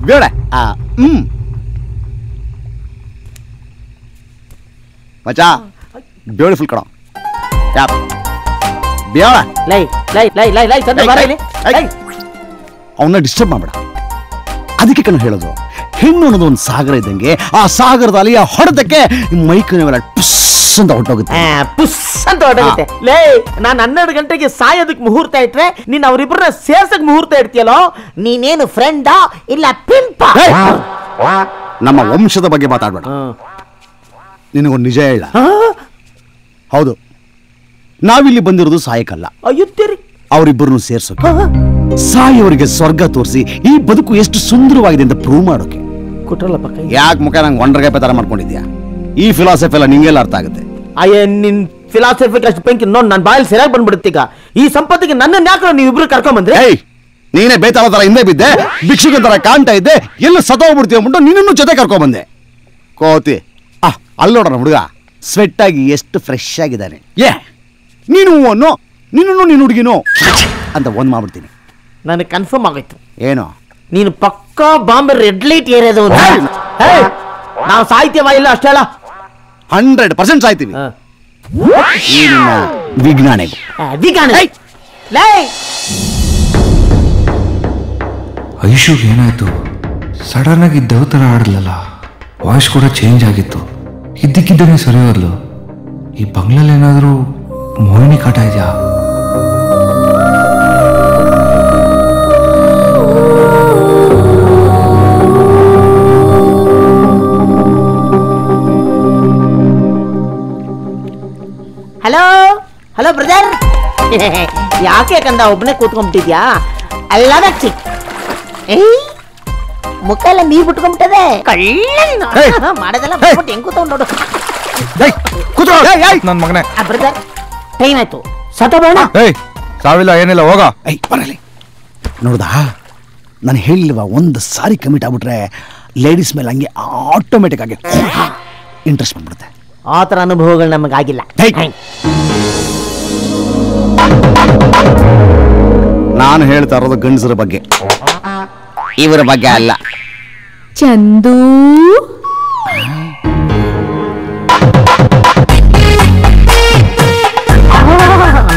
ಬೇಡ ಮಚಾ ಬ್ಯೂಟಿಫುಲ್ ಕಣ ಬೇಡ ಅವನ್ನ ಡಿಸ್ಟರ್ಬ್ ಮಾಡ್ಬೇಡ. ಅದಕ್ಕೆ ಕಣ ಹೇಳೋದು, ಹೆಣ್ಣು ಅನ್ನೋದು ಒಂದು ಸಾಗರ ಇದ್ದಂಗೆ, ಆ ಸಾಗರದ ಅಲೆಯ ಹೊಡೆದಕ್ಕೆ ಮೈಕನೆಲ್ಲ ಟುಸ್ ಅಂತ ಹೊಟ್ಟೋಗುತ್ತೆ. ಪುಸ್ ಅಂತ ಹೊಟ್ಟೋಗುತ್ತೆ. ಲೇ, ನಾನು 12 ಗಂಟೆಗೆ ಸಾಯೋದಕ್ಕೆ ಮುಹೂರ್ತ ಇಟ್ರೆ ನೀನ್ ಅವ್ರಿಬ್ರನ್ನ ಸೇರ್ಸಕ್ ಮುಹೂರ್ತ ಇಡ್ತೀಯಲ್ಲೋ, ನೀನೇನು ಫ್ರೆಂಡಾ ಇಲ್ಲ ಪಿಂಪ? ನಮ್ಮ ವಂಶದ ಬಗ್ಗೆ ಮಾತಾಡ್ಬೇಡ. ನಿನಗೊಂದು ನಿಜ ಹೇಳ. ಹೌದು, ನಾವಿಲ್ಲಿ ಬಂದಿರೋದು ಸಾಯಕಲ್ಲ, ಅವರಿಬ್ಬರನ್ನು ಸೇರ್ಸೋಕೆ, ಸಾಯೋರಿಗೆ ಸ್ವರ್ಗ ತೋರಿಸಿ ಈ ಬದುಕು ಎಷ್ಟು ಸುಂದರವಾಗಿದೆ ಅಂತ ಪ್ರೂವ್ ಮಾಡೋಕೆ. ಯಾಕೆ ಮುಖ ನಂಗೆ ಒಂಡ್ರಗೆ ತರ ಮಾಡ್ಕೊಂಡಿದ್ಯಾ? ಈ ಫಿಲಾಸಫಿ ಎಲ್ಲ ನಿಂಗೆಲ್ಲ ಅರ್ಥ ಆಗುತ್ತೆ. ನಿನ್ ಫಿಲಾಸಫಿ ಅಷ್ಟು ಬೆಂಕಿ ನೋಡ್ ನನ್ನ ಬಾಯಲ್ಲಿ ಸರಿಯಾಗಿ ಬಂದ್ಬಿಡುತ್ತೀಗ. ಈ ಸಂಪತ್ತಿಗೆ ನನ್ನನ್ನು ಯಾಕೆ ನೀವು ಇಬ್ರು ಕರ್ಕೊಂಡ್ ಬಂದ್ರೆ? ನೀನೇ ಬೇತಾಳ ತರ ಹಿಂದೆ ಬಿದ್ದೆ, ಭಿಕ್ಷುಕ ತರ ಕಾಣ್ತಾ ಇದ್ದೆ, ಎಲ್ಲ ಸತ್ತೋಗ್ಬಿಡ್ತೀವಿ ಅಂದ್ಬಿಟ್ಟು ನಿನ್ನನ್ನು ಜೊತೆ ಕರ್ಕೊಂಡ್ ಬಂದೆ. ಕೋತಿ ಅಲ್ಲಿ ನೋಡೋಣ, ಹುಡುಗ ಸ್ವೆಟ್ ಆಗಿ ಎಷ್ಟು ಫ್ರೆಶ್ ಆಗಿದ್ದಾನೆ. ನೀನು ಅನ್ನೋ, ನಿನ್ನನ್ನು ನೀನು ಹುಡುಗಿನೋ ಅಂತ ಒಂದ್ ಮಾಡ್ಬಿಡ್ತೀನಿ. ನನಗೆ ಕನ್ಫರ್ಮ್ ಆಗೋಯ್ತು. ಏನು? ನೀನು ಪಕ್ಕಾ ಬಾಂಬೆ ರೆಡ್ ಲೈಟ್ ಏರಿಯಾದ. ನಾವು ಸಾಹಿತ್ಯವ ಇಲ್ಲ ಅಷ್ಟೇ ಅಲ್ಲ, 100% ಸಾಯ್ತೀವಿ. ವಿಜ್ಞಾನಿಗೂ ಐಶುಗೆ ಏನಾಯ್ತು? ಸಡನ್ ಆಗಿ ದೇವತರ ಆಡಲಲ್ಲ, ವಾಯ್ಸ್ ಕೂಡ ಚೇಂಜ್ ಆಗಿತ್ತು. ಇದ್ದಕ್ಕಿದ್ದಾನೆ ಸರಿ ಹೋದ್ಲು. ಈ ಬಂಗ್ಲಲ್ಲಿ ಏನಾದರೂ ಮೋಹಿನಿ ಕಾಟ ಇದೆಯಾ? ಹಲೋ ಹಲೋ ಬ್ರದರ್, ಯಾಕೆ ಕಂದ ಒಬ್ಬನೇ ಕೂತ್ಕೊಂಡ್ಬಿಟ್ಟಿದ್ಯಾ? ಅಲ್ಲ ಮುಖ ಎಲ್ಲ ನೀರ್ ಬಿಟ್ಕೊಂಡ್ಬಿಟ್ಟದೆ. ಮಾಡೋದೆಲ್ಲ ಹೆಂಗ್ ಕೂತ್ಕೊಂಡು ನೋಡು. ನನ್ ಮಗನೇ ಬ್ರದರ್, ಟೈಮ್ ಆಯ್ತು, ಸತ್ತೋಗೋಣ. ಸಾವಿಲ್ಲ ಏನಿಲ್ಲ, ಹೋಗ. ಬರಲಿ ನೋಡ್ದಾ, ನಾನು ಹೇಳಿಲ್ವಾ, ಒಂದು ಸಾರಿ ಕಮಿಟ್ ಆಗ್ಬಿಟ್ರೆ ಲೇಡೀಸ್ ಮೇಲೆ ಹಂಗೆ ಆಟೋಮೆಟಿಕ್ ಆಗಿ ಇಂಟ್ರೆಸ್ಟ್ ಬಂದ್ಬಿಡುತ್ತೆ. ಆ ಥರ ಅನುಭವಗಳು ನಮಗಾಗಿಲ್ಲ. ನಾನು ಹೇಳ್ತಾ ಇರೋದು ಗಂಡಸರ ಬಗ್ಗೆ, ಇವರ ಬಗ್ಗೆ ಅಲ್ಲ. ಚಂದು,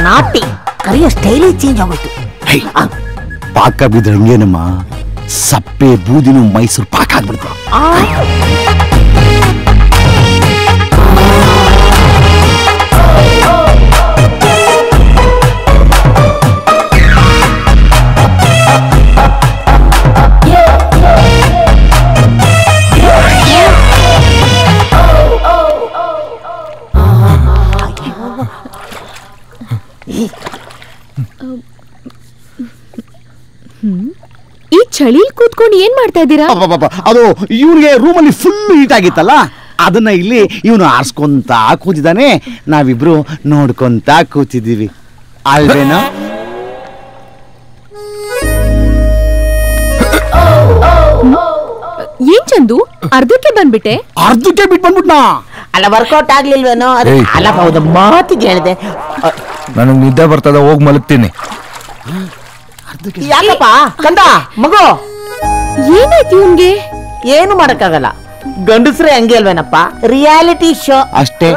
ನಾಟಿ ಕರಿಯ ಸ್ಟೈಲೇ ಚೇಂಜ್ ಆಗೋಯ್ತು. ಪಾಕ ಬಿದ್ರೆ ಹಂಗೇನಮ್ಮ, ಸಪ್ಪೆ ಬೂದಿನೂ ಮೈಸೂರು ಪಾಕ ಆಗ್ಬಿಡ್ತು. ಈ ಚಳಿಲ್ ಕೂತ್ಕೊಂಡು ಏನ್ ಮಾಡ್ತಾ ಇದ್ದೀರಾ? ಅದು ಇವ್ರಿಗೆ ರೂಮಲ್ಲಿ ಫುಲ್ ಹೀಟ್ ಆಗಿತ್ತಲ್ಲ, ಅದನ್ನ ಇಲ್ಲಿ ಇವನು ಆರ್ಸ್ಕೊಂತ ಕೂತಿದ್ದಾನೆ, ನಾವಿಬ್ರು ನೋಡ್ಕೊಂತ ಕೂತಿದ್ದೀವಿ ಅಲ್ವೇನೋ? ಏನ್ ಚಂದು, ಅರ್ಧಕ್ಕೆ ಬಂದ್ಬಿಟ್ಟೆ? ಅರ್ಧಕ್ಕೆ ಬಿಟ್ಟು ಬಂದ್ಬಿಟ್ನಾ? ಅಲ್ಲ, ವರ್ಕೌಟ್ ಆಗ್ಲಿಲ್ವೇನೋ? ಅಲ್ಲ, ಹೌದು, ಮಾತಿಗೆ ಹೇಳಿದೆ. ನನಗೆ ನಿದ್ದೆ ಬರ್ತದ, ಹೋಗಿ ಮಲಗ್ತೀನಿ. ಯಾಕಪ್ಪ ಕಂದ ಮಗು, ಏನಾಯ್ತು ಇವ್ನ್ಗೆ? ಏನು ಮಾಡಕ್ಕಾಗಲ್ಲ, ಗಂಡಸ್ರೆ ಹಂಗೆ ಅಲ್ವೇನಪ್ಪ, ರಿಯಾಲಿಟಿ ಶೋ ಅಷ್ಟೇ.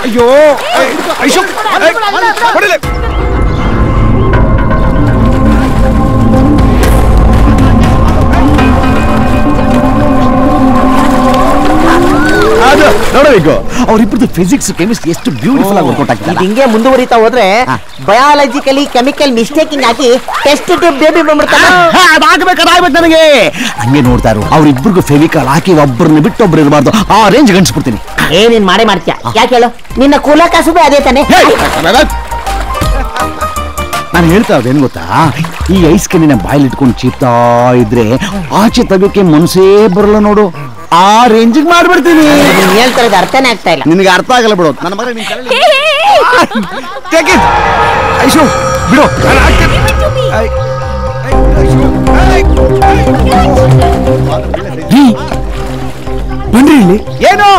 ಅಯ್ಯೋ ನೋಡಬೇಕು, ಅವರಿಬ್ಬರದು ಫಿಸಿಕ್ಸ್ ಕೆಮಿಸ್ಟ್ರಿ ಎಷ್ಟು ಬ್ಯೂಟಿಫುಲ್ ಆಗಿ ವರ್ಕೌಟ್ ಆಗ್ತದೆ. ಹಿಂಗೆ ಮುಂದುವರಿತಾ ಹೋದ್ರೆ ಬಯಾಲಜಿಕಲಿ ಕೆಮಿಕಲ್ ಮಿಸ್ಟೇಕಿಂಗ್ ಆಗಿ ಟೆಸ್ಟ್ ಟ್ಯೂಬ್ ಬೇಬಿ ಬಂದ್ಬಿಡ್ತಾನೆ. ಅದಾಗಬೇಕು ನನಗೆ. ಹಂಗೆ ನೋಡ್ತಾ ಇರು, ಅವ್ರಿಬ್ಬರಿಗೂ ಫೆವಿಕಾಲ್ ಹಾಕಿ ಒಬ್ಬರನ್ನ ಬಿಟ್ಟು ಒಬ್ರು ಇರಬಾರ್ದು, ಆ ರೇಂಜ್ ಗಂಟಿಸ್ಬಿಡ್ತೀನಿ. ನೀನ್ ಮಾಡೇ ಮಾಡ್ತೀಯ, ಯಾಕೆ ಹೇಳು? ನಿನ್ನ ಕೂಲ ಕಾಸುಬೇ ಅದೇ ತಾನೆ. ನಾನು ಹೇಳ್ತಾ ಇರೋದೇನು ಗೊತ್ತಾ, ಈ ಐಸ್ ಕಣ್ಣಿನ ಬಾಯಲ್ಲಿ ಇಟ್ಕೊಂಡು ಚೀಪ್ತಾ ಇದ್ರೆ ಆಚೆ ತೆಗೋಕೆ ಮನಸ್ಸೇ ಬರಲ್ಲ ನೋಡು, ಆ ರೇಂಜಿಗೆ ಮಾಡ್ಬಿಡ್ತೀನಿ. ಹೇಳ್ತಾ ಇರೋದು ಅರ್ಥನೇ ಆಗ್ತಾ ಇಲ್ಲ. ನಿನಗೆ ಅರ್ಥ ಆಗಲ್ಲ ಬಿಡು, ನನ್ನ ಮಗ ಐಶು ಬಿಡು. ಬನ್ರಿ ಇಲ್ಲಿ. ಏನೋ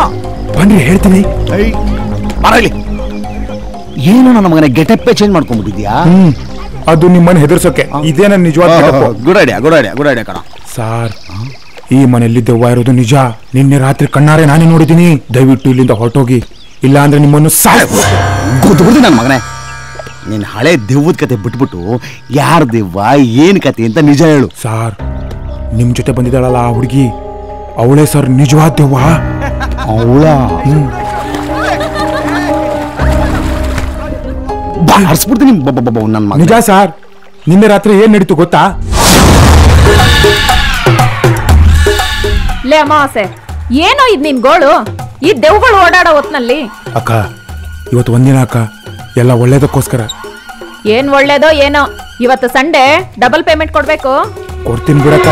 ಬನ್ರಿ ಹೇಳ್ತೀನಿ. ಬರಲಿ. ಏನು ನನ್ನ ಮಗನ ಗೆಟಪ್ಪೇ ಚೇಂಜ್ ಮಾಡ್ಕೊಂಡ್ಬಿಟ್ಟಿದ್ಯಾ? ಅದು ನಿಮ್ಮನ್ನ ಹೆದರ್ಸೋಕೆ. ಇದೇ ನನ್ನ ನಿಜವಾದ ಗುಡ್ ಐಡಿಯಾ ಕಣ. ಸಾರ್, ಈ ಮನೆಯಲ್ಲಿ ದೆವ್ವ ಇರೋದು ನಿಜ. ನಿನ್ನೆ ರಾತ್ರಿ ಕಣ್ಣಾರೆ ನಾನೇ ನೋಡಿದ್ದೀನಿ. ದಯವಿಟ್ಟು ಇಲ್ಲಿಂದ ಹೊರಟೋಗಿ, ಇಲ್ಲ ಅಂದ್ರೆ ನಿಮ್ಮನ್ನು ಗೊತ್ತು ನನ್ನ ಮಗನೇ. ನೀನ್ ಹಳೆ ದೆವ್ವದ ಕತೆ ಬಿಟ್ಬಿಟ್ಟು ಯಾರ ದೆವ್ವ ಏನ್ ಕತೆ ಅಂತ ನಿಜ ಹೇಳು. ಸಾರ್, ನಿಮ್ ಜೊತೆ ಬಂದಿದ್ದಾಳಲ್ಲ ಆ ಹುಡುಗಿ, ಅವಳೇ ಸರ್ ನಿಜವಾದ ದೆವ್ವ. ಅವಳ ಹರಿಸ್ಬಿಡ್ತೀನಿ ನನ್ನ ಮಗ. ನಿಜ ಸಾರ್. ನಿನ್ನೆ ರಾತ್ರಿ ಏನ್ ನಡೀತು ಗೊತ್ತಾ? ಲೇ ಅಮಾವಾಸ್ಯೆ, ಏನೋ ಇದ್ ನಿನ್ ಗೋಳು? ಈ ದೆವ್ಗಳು ಓಡಾಡೋ ಹೊತ್ನಲ್ಲಿ. ಅಕ್ಕ, ಇವತ್ತು ಒಂದಿನ ಅಕ್ಕ, ಎಲ್ಲ ಒಳ್ಳೇದಕ್ಕೋಸ್ಕರ. ಏನ್ ಒಳ್ಳೇದೋ ಏನೋ, ಇವತ್ತು ಸಂಡೇ ಡಬಲ್ ಪೇಮೆಂಟ್ ಕೊಡ್ಬೇಕು. ಕೊಡ್ತೀನಿ ಬಿಡಕ್ಕ.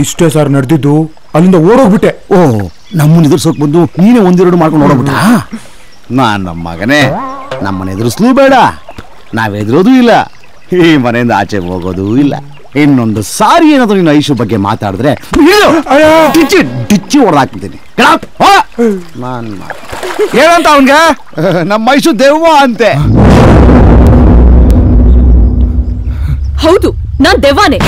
ಇಷ್ಟೇ ಸರ್ ನಡೆದಿದ್ದು. ಅಲ್ಲಿಂದ ಓಡೋಗ್ಬಿಟ್ಟೆ. ಓ, ನಮ್ಮನ್ನ ಎದುರ್ಸೋಕ್ ಬಂದು ನೀನೇ ಒಂದೆರಡು ಮಾಡ್ಕೊಂಡು ಓಡೋಗ್ಬಿಟ್ಟ. ನಮ್ಮ ಮಗನೇ, ನಮ್ಮನ್ನ ಎದುರಿಸ್ಲೂ ಬೇಡ, ನಾವೆದುರೋದು ಇಲ್ಲ, ಈ ಮನೆಯಿಂದ ಆಚೆ ಹೋಗೋದು ಇಲ್ಲ. ಇನ್ನೊಂದು ಸಾರಿ ಏನಾದ್ರು ನೀನು ಐಶು ಬಗ್ಗೆ ಮಾತಾಡಿದ್ರೆ ಡಿಚ್ಚಿ ಹೊಡೆದಾಕ್ಬಿಡ್ತೀನಿ. ಏನಂತ ಅವನ್ಗೆ? ನಮ್ಮ ಐಶು ದೆವ್ವ ಅಂತೆ. ಹೌದು, ನಾನ್ ದೆವ್ವಾನೆ.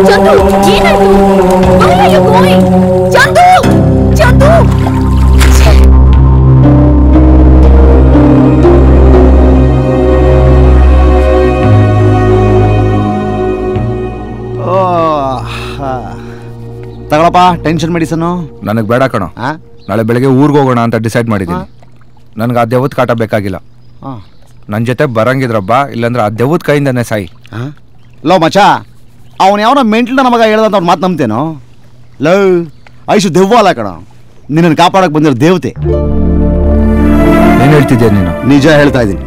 ಚಂದು, ಏನಾಯ್ತು? Where are you going? Chandu, Chandu. ತಗೊಳಪ್ಪ ಟೆನ್ಷನ್ ಮೆಡಿಸನ್ನು. ನನಗೆ ಬೇಡ ಕಣೋ. ನಾಳೆ ಬೆಳಗ್ಗೆ ಊರಿಗೆ ಹೋಗೋಣ ಅಂತ ಡಿಸೈಡ್ ಮಾಡಿದ್ದೀನಿ. ನನಗೆ ಆ ದೆವ್ವದ ಕಾಟ ಬೇಕಾಗಿಲ್ಲ. ನನ್ನ ಜೊತೆ ಬರಂಗಿದ್ರಬ್ಬ, ಇಲ್ಲಾಂದ್ರೆ ಆ ದೆವ್ವದ ಕೈಯಿಂದನೇ ಸಾಯಿ. ಲೋ ಮಚ, ಅವನು ಯಾವನ ಮೆಂಟ್ಲ ನಮಗ ಹೇಳ್ದಂತ ಅವ್ನು ಮಾತು ನಂಬ್ತೇನೋ? ಲೋ, ಐಶು ದೆವ್ವ ಅಲ್ಲ ಕಣ, ನಿನ್ನನ್ನು ಕಾಪಾಡಕ್ ಬಂದಿರೋ ದೇವತೆ. ಏನ್ ಹೇಳ್ತಿದ್ಯಾ ನೀನು? ನಿಜ ಹೇಳ್ತಾ ಇದ್ದೀನಿ.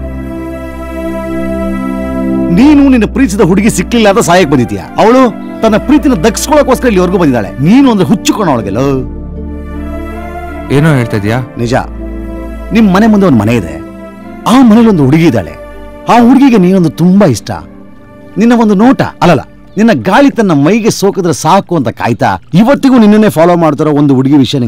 ನೀನು ನಿನ್ನ ಪ್ರೀತಿಸಿದ ಹುಡುಗಿ ಸಿಕ್ಲಿಲ್ಲ ಅಂತ ಸಾಯಕ್ ಬಂದಿದ್ಯಾ. ಅವಳು ತನ್ನ ಪ್ರೀತಿನ ದಕ್ಸ್ಕೊಳಕೋಸ್ಕರ ಇಲ್ಲಿವರೆಗೂ ಬಂದಿದ್ದಾಳೆ. ನೀನು ಅಂದ್ರೆ ಹುಚ್ಚುಕೋಣ ಅವಳಿಗೆ. ಲೋ, ಏನೋ ಹೇಳ್ತಾ ಇದೀಯಾ? ನಿಜ. ನಿಮ್ ಮನೆ ಮುಂದೆ ಒಂದು ಮನೆ ಇದೆ, ಆ ಮನೇಲಿ ಒಂದು ಹುಡುಗಿ ಇದ್ದಾಳೆ. ಆ ಹುಡುಗಿಗೆ ನೀನೊಂದು ತುಂಬಾ ಇಷ್ಟ. ನಿನ್ನ ಒಂದು ನೋಟ ಅಲ್ಲಲ್ಲ, ನಿನ್ನ ಗಾಳಿ ತನ್ನ ಮೈಗೆ ಸೋಕಿದ್ರೆ ಸಾಕು ಅಂತ ಕಾಯ್ತಾ ಇವತ್ತಿಗೂ ನಿನ್ನನ್ನೇ ಫಾಲೋ ಮಾಡ್ತಾರೋ ಒಂದು ಹುಡುಗಿ ವಿಷಯ